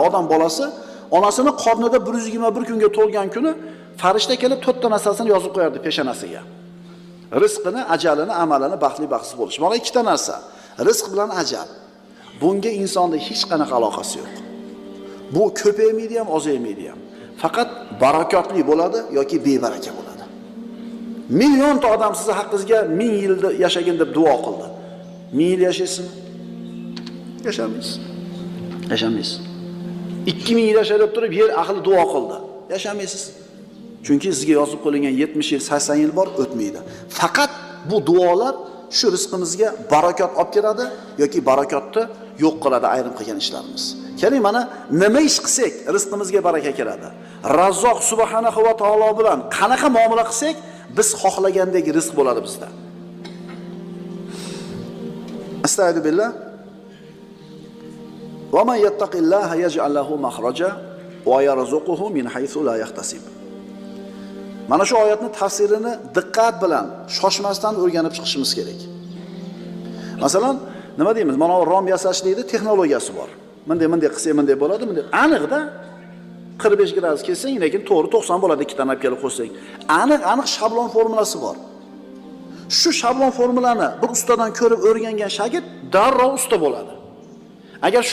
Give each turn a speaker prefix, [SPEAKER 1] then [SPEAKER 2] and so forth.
[SPEAKER 1] Odam bolasi onasini qornida 121 kunga to'lgan kuni farishta kelib 4 ta narsasini yozib qo'yardi peshonasiga. Rizqini, ajalini, amalini, baxtli baxtsiz bo'lish. Mana ikkita narsa. Rizq bilan ajal. Bunga insonda hech qanaqa aloqasi yo'q. Bu ko'paymaydi ham, ozaymaydi ham. Faqat barakotli bo'ladi yoki bebaraka bo'ladi. Millionta odam sizni haqqingizga 1000 yil yashagin deb duo qildi. 1000 yil yashaysizmi? Yashamaysiz. Yashamaysiz. 2000 yil yashab turib yer ahli duo qildi. Yashamaysiz. Chunki sizga yozib qo'yilgan 70 yil, 80 yil bor, o'tmaydi. Faqat bu duolar shu rizqimizga barakot olib keladi yoki barakotni yo'q qiladi ayrim qilgan ishlarimiz. Keling, mana nima ish qilsak rizqimizga baraka keladi. Razzoq subhanahu va taolo bilan qanaqa muomala qilsak, biz xohlagandek rizq bo'ladi bizda. Astagfiru billah. Va man yattaqillaha yaj'al lahu makhraja va yarzuquhu min haythu la yahtasib. Mana shu oyatning tafsirini diqqat bilan, shoshmasdan o'rganib chiqishimiz kerak. Masalan, nima deymiz? Mana rom yasashlikning texnologiyasi bor. Bunday qilsak bunday bo'ladi, bunday. Aniqda 45 gradus kelsang, lekin to'g'ri 90 bo'ladi, ikkita olib kelib qo'ysang. Aniq shablon formulasi bor. Shu shablon formulani bir ustadan ko'rib o'rgangan shagird darrov usta bo'ladi. Agar